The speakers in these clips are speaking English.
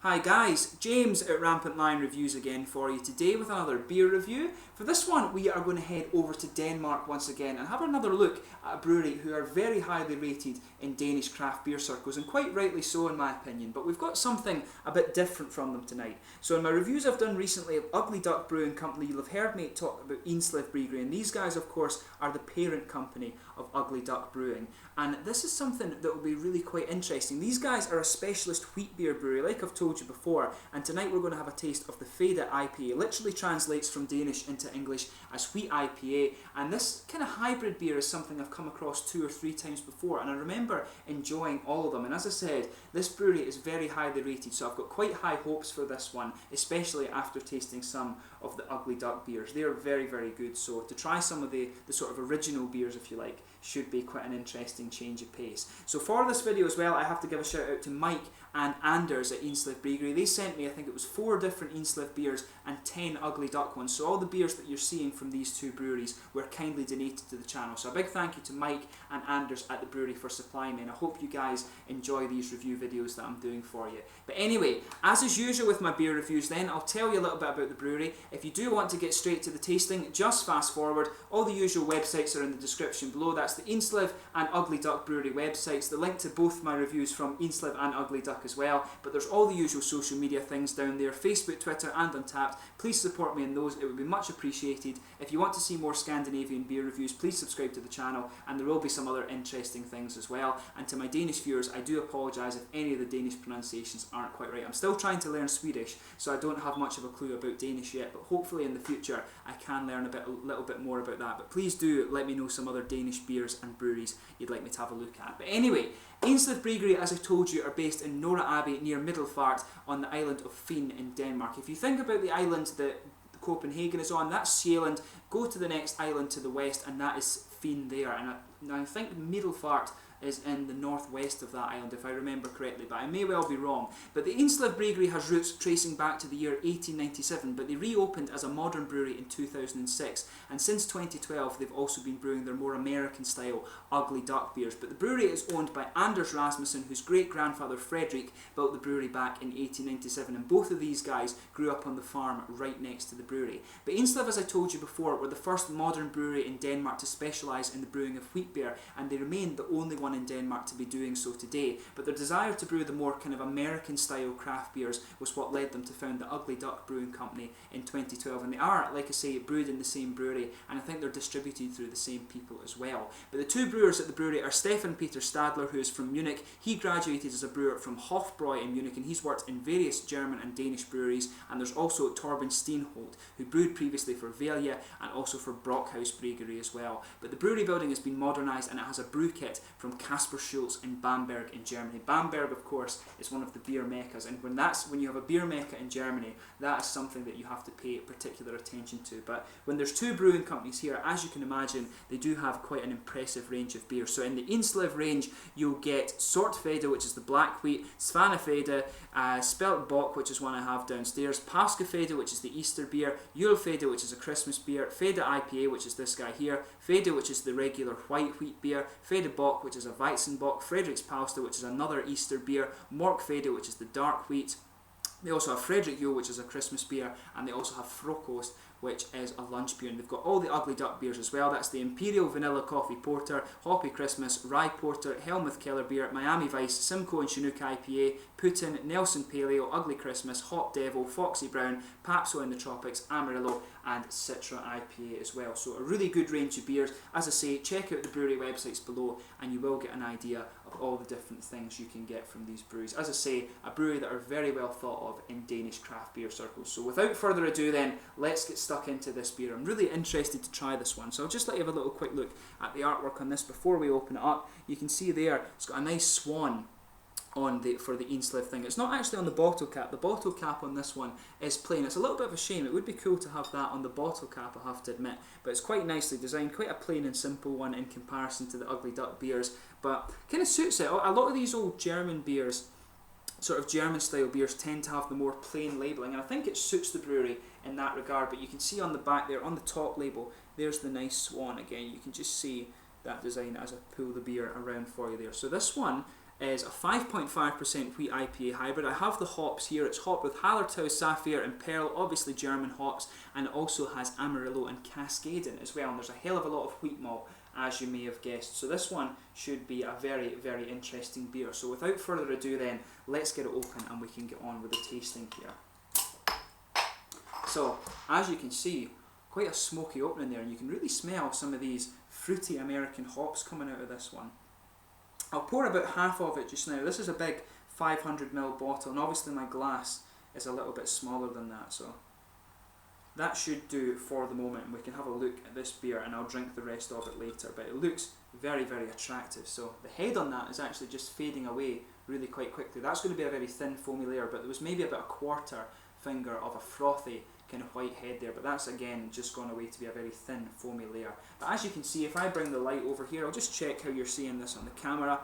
Hi guys, James at RampantLionReviews again for you today with another beer review. For this one we are going to head over to Denmark once again and have another look at a brewery who are very highly rated in Danish craft beer circles, and quite rightly so in my opinion, but we've got something a bit different from them tonight. So in my reviews I've done recently of Ugly Duck Brewing Company, you'll have heard me talk about Indslev Bryggeri, and these guys of course are the parent company of Ugly Duck Brewing, and this is something that will be really quite interesting. These guys are a specialist wheat beer brewery, like I've told you before, and tonight we're going to have a taste of the Hvede IPA. It literally translates from Danish into English as wheat IPA, and this kind of hybrid beer is something I've come across 2 or 3 times before, and I remember enjoying all of them. And as I said, this brewery is very highly rated, so I've got quite high hopes for this one, especially after tasting some of the Ugly Duck beers. They're very, very good, so to try some of the sort of original beers, if you like, should be quite an interesting change of pace. So for this video as well, I have to give a shout out to Mike and Anders at Indslev Bryggeri. They sent me, I think it was 4 different Indslev beers and 10 Ugly Duck ones. So all the beers that you're seeing from these 2 breweries were kindly donated to the channel. So a big thank you to Mike and Anders at the brewery for supplying me, and I hope you guys enjoy these review videos that I'm doing for you. But anyway, as is usual with my beer reviews then, I'll tell you a little bit about the brewery. If you do want to get straight to the tasting, just fast forward. All the usual websites are in the description below. That's the Indslev and Ugly Duck Brewery websites. The link to both my reviews from Indslev and Ugly Duck as well. But there's all the usual social media things down there, Facebook, Twitter and Untappd. Please support me in those, it would be much appreciated. If you want to see more Scandinavian beer reviews, please subscribe to the channel, and there will be some other interesting things as well. And to my Danish viewers, I do apologise if any of the Danish pronunciations aren't quite right. I'm still trying to learn Swedish, so I don't have much of a clue about Danish yet, but hopefully in the future I can learn a little bit more about that. But please do let me know some other Danish beers and breweries you'd like me to have a look at. But anyway, Indslev Bryggeri, as I told you, are based in Nørre Aaby near Middelfart on the island of Fyn in Denmark. If you think about the island that Copenhagen is on, that's Sjælland. Go to the next island to the west and that is Fyn there. And I think Middelfart is in the northwest of that island, if I remember correctly, but I may well be wrong. But the Indslev Bryggeri has roots tracing back to the year 1897, but they reopened as a modern brewery in 2006, and since 2012 they've also been brewing their more American style Ugly Duck beers. But the brewery is owned by Anders Rasmussen, whose great-grandfather Frederick built the brewery back in 1897, and both of these guys grew up on the farm right next to the brewery. But Indslev, as I told you before, were the first modern brewery in Denmark to specialise in the brewing of wheat beer, and they remain the only one in Denmark to be doing so today. But their desire to brew the more kind of American style craft beers was what led them to found the Ugly Duck Brewing Company in 2012, and they are, like I say, brewed in the same brewery, and I think they're distributed through the same people as well. But the 2 brewers at the brewery are Stefan Peter Stadler, who is from Munich. He graduated as a brewer from Hofbräu in Munich, and he's worked in various German and Danish breweries. And there's also Torben Steenholt, who brewed previously for Velja and also for Brockhaus Bryggeri as well. But the brewery building has been modernised, and it has a brew kit from Kasper Schulz in Bamberg in Germany. Bamberg, of course, is one of the beer meccas, and when you have a beer mecca in Germany, that is something that you have to pay particular attention to. But when there's 2 brewing companies here, as you can imagine, they do have quite an impressive range of beer. So in the Indslev range, you'll get Sortfjede, which is the black wheat, Svanefjede, Spelt Bock, which is one I have downstairs, Påskefjede, which is the Easter beer, Julefjede, which is a Christmas beer, Hvede IPA, which is this guy here, Hvede, which is the regular white wheat beer, Hvede Bock, which is a Weizenbock, Frederick's Palster, which is another Easter beer, Mørkfjede, which is the dark wheat. They also have Frederick Jul, which is a Christmas beer, and they also have Frokost, which is a lunch beer. And they've got all the Ugly Duck beers as well. That's the Imperial Vanilla Coffee Porter, Hoppy Christmas, Rye Porter, Helmuth Keller Beer, Miami Vice, Simcoe and Chinook IPA, Putin, Nelson Paleo, Ugly Christmas, Hot Devil, Foxy Brown, Papso in the Tropics, Amarillo, and Citra IPA as well. So a really good range of beers. As I say, check out the brewery websites below and you will get an idea of all the different things you can get from these breweries. As I say, a brewery that are very well thought of in Danish craft beer circles. So without further ado then, let's get stuck into this beer. I'm really interested to try this one, so I'll just let you have a little quick look at the artwork on this before we open it up. You can see there, it's got a nice swan for the Indslev thing. It's not actually on the bottle cap. The bottle cap on this one is plain. It's a little bit of a shame. It would be cool to have that on the bottle cap, I have to admit, but it's quite nicely designed, quite a plain and simple one in comparison to the Ugly Duck beers, but kind of suits it. A lot of these old German beers, sort of German style beers, tend to have the more plain labelling, and I think it suits the brewery in that regard. But you can see on the back there, on the top label, there's the nice swan again. You can just see that design as I pull the beer around for you there. So this one is a 5.5% wheat IPA hybrid. I have the hops here. It's hopped with Hallertau, Sapphire and Pearl, obviously German hops, and it also has Amarillo and Cascade in it as well. And there's a hell of a lot of wheat malt, as you may have guessed. So this one should be a very, very interesting beer. So without further ado then, let's get it open and we can get on with the tasting here. So, as you can see, quite a smoky opening there, and you can really smell some of these fruity American hops coming out of this one. I'll pour about half of it just now. This is a big 500ml bottle, and obviously my glass is a little bit smaller than that, so that should do for the moment, and we can have a look at this beer and I'll drink the rest of it later. But it looks very, very attractive. So the head on that is actually just fading away really quite quickly. That's going to be a very thin foamy layer, but there was maybe about a quarter finger of a frothy kind of white head there, but that's again just gone away to be a very thin foamy layer. But as you can see, if I bring the light over here, I'll just check how you're seeing this on the camera.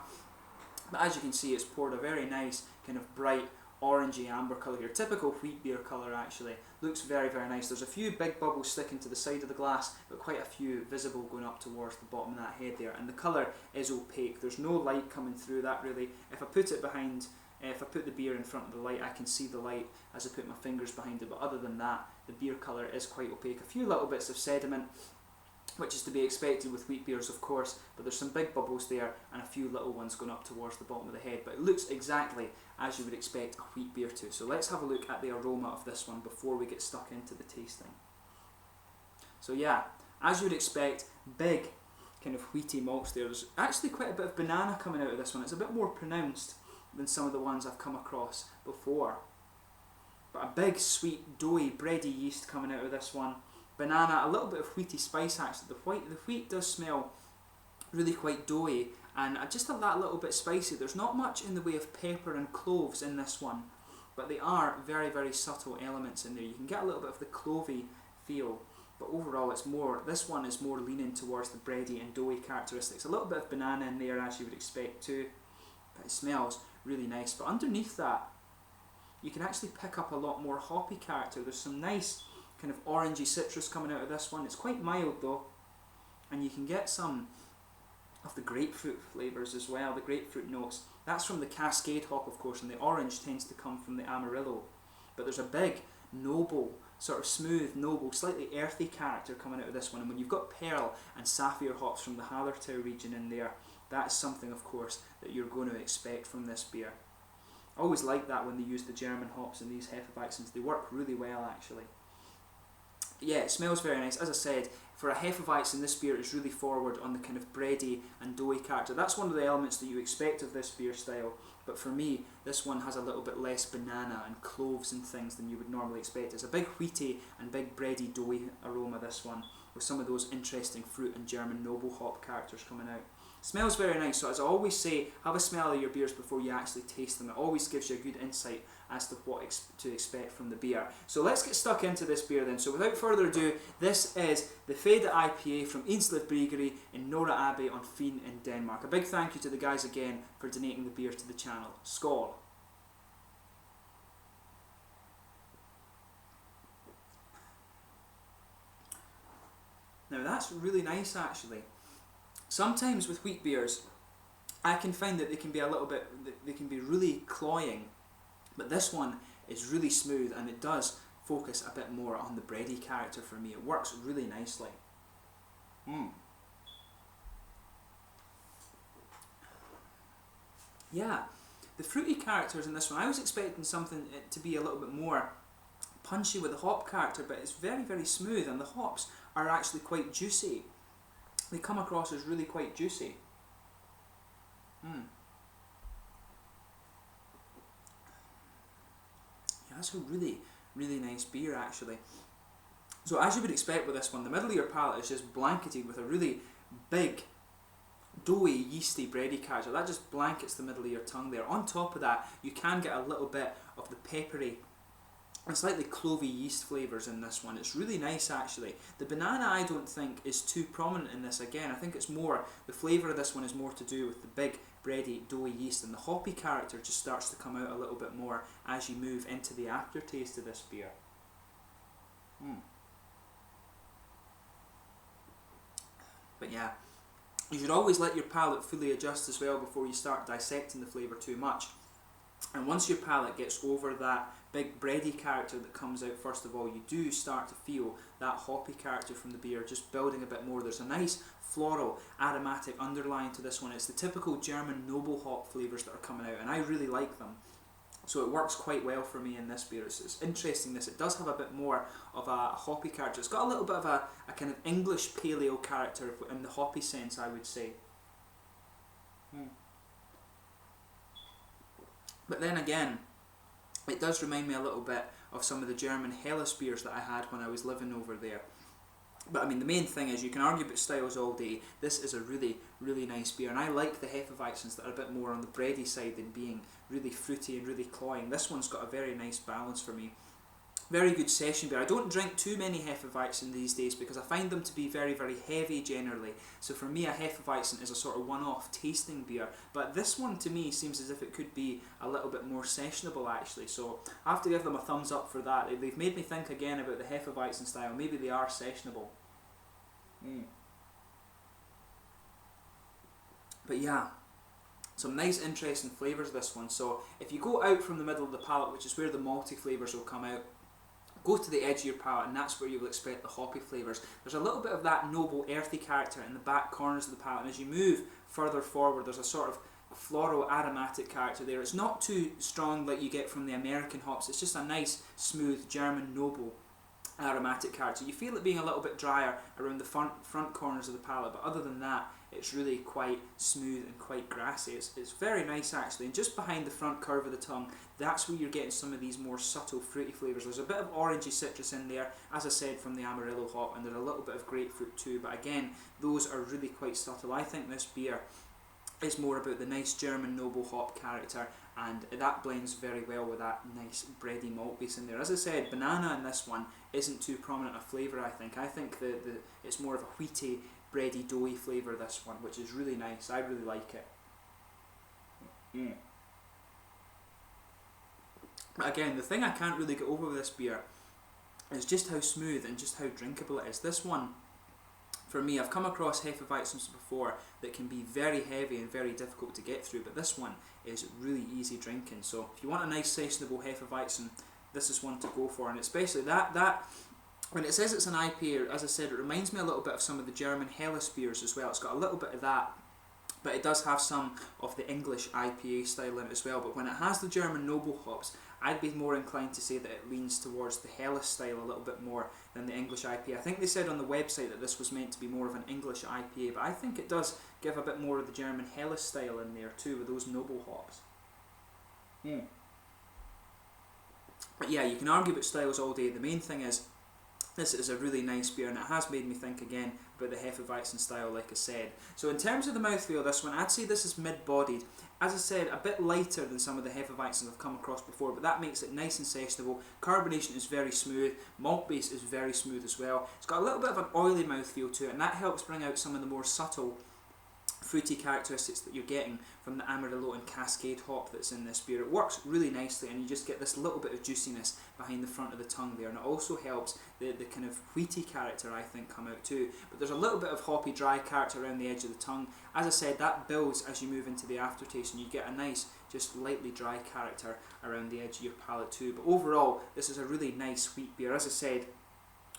But as you can see, it's poured a very nice kind of bright orangey amber colour here, typical wheat beer colour actually. Looks very, very nice. There's a few big bubbles sticking to the side of the glass, but quite a few visible going up towards the bottom of that head there, and the colour is opaque. There's no light coming through that really. If I put it behind, if I put the beer in front of the light, I can see the light as I put my fingers behind it, but other than that, the beer colour is quite opaque. A few little bits of sediment, which is to be expected with wheat beers of course, but there's some big bubbles there and a few little ones going up towards the bottom of the head, but it looks exactly as you would expect a wheat beer to. So let's have a look at the aroma of this one before we get stuck into the tasting. So yeah, as you would expect, big kind of wheaty malts there. There's actually quite a bit of banana coming out of this one. It's a bit more pronounced than some of the ones I've come across before. But a big sweet doughy bready yeast coming out of this one. Banana, a little bit of wheaty spice actually. The wheat does smell really quite doughy and just that little bit spicy. There's not much in the way of pepper and cloves in this one, but they are very, very subtle elements in there. You can get a little bit of the clovey feel, but overall it's more, this one is more leaning towards the bready and doughy characteristics. A little bit of banana in there as you would expect too, but it smells really nice. But underneath that, you can actually pick up a lot more hoppy character. There's some nice kind of orangey citrus coming out of this one. It's quite mild though, and you can get some of the grapefruit flavours as well, the grapefruit notes. That's from the Cascade hop of course, and the orange tends to come from the Amarillo. But there's a big, noble, sort of smooth, noble, slightly earthy character coming out of this one, and when you've got Pearl and Sapphire hops from the Hallertau region in there, that's something of course that you're going to expect from this beer. I always like that when they use the German hops in these Hefeweizens. They work really well actually. Yeah, it smells very nice. As I said, for a Hefeweizen, this beer is really forward on the kind of bready and doughy character. That's one of the elements that you expect of this beer style, but for me, this one has a little bit less banana and cloves and things than you would normally expect. It's a big wheaty and big bready doughy aroma, this one, with some of those interesting fruit and German noble hop characters coming out. Smells very nice, so as I always say, have a smell of your beers before you actually taste them. It always gives you a good insight as to what to expect from the beer. So let's get stuck into this beer then. So without further ado, this is the Hvede IPA from Indslev Bryggeri in Nørre Aaby on Fyn in Denmark. A big thank you to the guys again for donating the beer to the channel. Skål! Now that's really nice actually. Sometimes with wheat beers, I can find that they can be a little bit, they can be really cloying, but this one is really smooth and it does focus a bit more on the bready character for me. It works really nicely. Yeah, the fruity characters in this one, I was expecting something to be a little bit more punchy with the hop character, but it's very, very smooth, and the hops are actually quite juicy. They come across as really quite juicy. Yeah, that's a really, really nice beer actually. So as you would expect with this one, the middle of your palate is just blanketed with a really big, doughy, yeasty, bready character. That just blankets the middle of your tongue there. On top of that, you can get a little bit of the peppery and slightly clovey yeast flavours in this one. It's really nice actually. The banana I don't think is too prominent in this again. I think it's more, the flavour of this one is more to do with the big bready doughy yeast, and the hoppy character just starts to come out a little bit more as you move into the aftertaste of this beer. But yeah, You should always let your palate fully adjust as well before you start dissecting the flavour too much. And once your palate gets over that big bready character that comes out first of all, you do start to feel that hoppy character from the beer just building a bit more. There's a nice floral, aromatic underlying to this one. It's the typical German noble hop flavours that are coming out, and I really like them. So it works quite well for me in this beer. It's interesting this. It does have a bit more of a hoppy character. It's got a little bit of a kind of English paleo character in the hoppy sense, I would say. But then again, it does remind me a little bit of some of the German Helles beers that I had when I was living over there. But I mean, the main thing is, you can argue about styles all day. This is a really, really nice beer, and I like the Hefeweizens that are a bit more on the bready side than being really fruity and really cloying. This one's got a very nice balance for me. Very good session beer. I don't drink too many Hefeweizen these days because I find them to be very, very heavy generally. So for me, a Hefeweizen is a sort of one-off tasting beer. But this one to me seems as if it could be a little bit more sessionable actually. So I have to give them a thumbs up for that. They've made me think again about the Hefeweizen style. Maybe they are sessionable. But yeah, some nice interesting flavours this one. So if you go out from the middle of the palate, which is where the malty flavours will come out, go to the edge of your palate and that's where you will expect the hoppy flavours. There's a little bit of that noble earthy character in the back corners of the palate, and as you move further forward there's a sort of floral aromatic character there. It's not too strong like you get from the American hops, it's just a nice smooth German noble aromatic character. You feel it being a little bit drier around the front corners of the palate, but other than that it's really quite smooth and quite grassy. It's very nice actually, and just behind the front curve of the tongue, that's where you're getting some of these more subtle fruity flavours. There's a bit of orangey citrus in there, as I said, from the Amarillo hop, and there's a little bit of grapefruit too, but again, those are really quite subtle. I think this beer is more about the nice German noble hop character, and that blends very well with that nice bready malt base in there. As I said, banana in this one isn't too prominent a flavour, I think. I think it's more of a wheaty, bready, doughy flavour, this one, which is really nice. I really like it. But again, the thing I can't really get over with this beer is just how smooth and just how drinkable it is. This one, for me, I've come across Hefeweizens before that can be very heavy and very difficult to get through, but this one is really easy drinking. So if you want a nice sessionable Hefeweizen, this is one to go for. And especially that when it says it's an IPA, as I said, it reminds me a little bit of some of the German Helles beers as well. It's got a little bit of that, but it does have some of the English IPA style in it as well. But when it has the German noble hops, I'd be more inclined to say that it leans towards the Helles style a little bit more than the English IPA. I think they said on the website that this was meant to be more of an English IPA, but I think it does give a bit more of the German Helles style in there too, with those noble hops. But yeah, you can argue about styles all day. The main thing is, this is a really nice beer, and it has made me think again about the Hefeweizen style, like I said. So in terms of the mouthfeel of this one, I'd say this is mid-bodied. As I said, a bit lighter than some of the Hefeweizens I've come across before, but that makes it nice and sessionable. Carbonation is very smooth, malt base is very smooth as well. It's got a little bit of an oily mouthfeel to it, and that helps bring out some of the more subtle fruity characteristics that you're getting from the Amarillo and Cascade hop that's in this beer. It works really nicely, and you just get this little bit of juiciness behind the front of the tongue there, and it also helps the kind of wheaty character, I think, come out too. But there's a little bit of hoppy dry character around the edge of the tongue. As I said, that builds as you move into the aftertaste, and you get a nice, just lightly dry character around the edge of your palate too. But overall, this is a really nice wheat beer. As I said,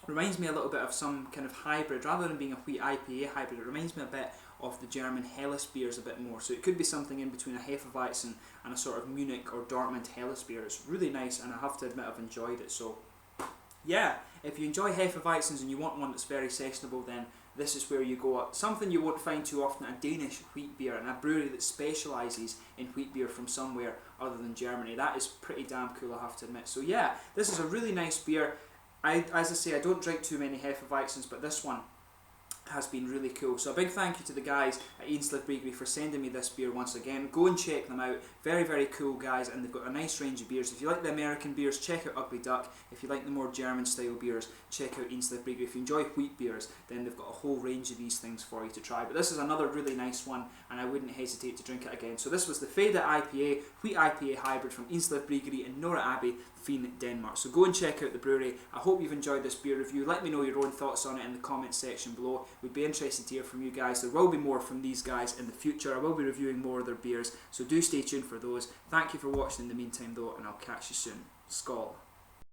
reminds me a little bit of some kind of hybrid, rather than being a wheat IPA hybrid, it reminds me a bit of the German Helles beers a bit more. So it could be something in between a Hefeweizen and a sort of Munich or Dortmund Helles beer. It's really nice, and I have to admit I've enjoyed it. So yeah, if you enjoy Hefeweizens and you want one that's very sessionable, then this is where you go. Something you won't find too often, a Danish wheat beer, and a brewery that specialises in wheat beer from somewhere other than Germany. That is pretty damn cool, I have to admit. So yeah, this is a really nice beer. As I say, I don't drink too many Hefeweizens, but this one has been really cool. So a big thank you to the guys at Indslev Bryggeri for sending me this beer once again. Go and check them out. Very, very cool guys, and they've got a nice range of beers. If you like the American beers, check out Ugly Duck. If you like the more German style beers, check out Indslev Bryggeri. If you enjoy wheat beers, then they've got a whole range of these things for you to try. But this is another really nice one, and I wouldn't hesitate to drink it again. So this was the Hvede IPA, wheat IPA hybrid from Indslev Bryggeri in Nørre Aaby, Denmark. So go and check out the brewery. I hope you've enjoyed this beer review. Let me know your own thoughts on it in the comments section below. We'd be interested to hear from you guys. There will be more from these guys in the future. I will be reviewing more of their beers, so do stay tuned for those. Thank you for watching in the meantime though, and I'll catch you soon. Skål.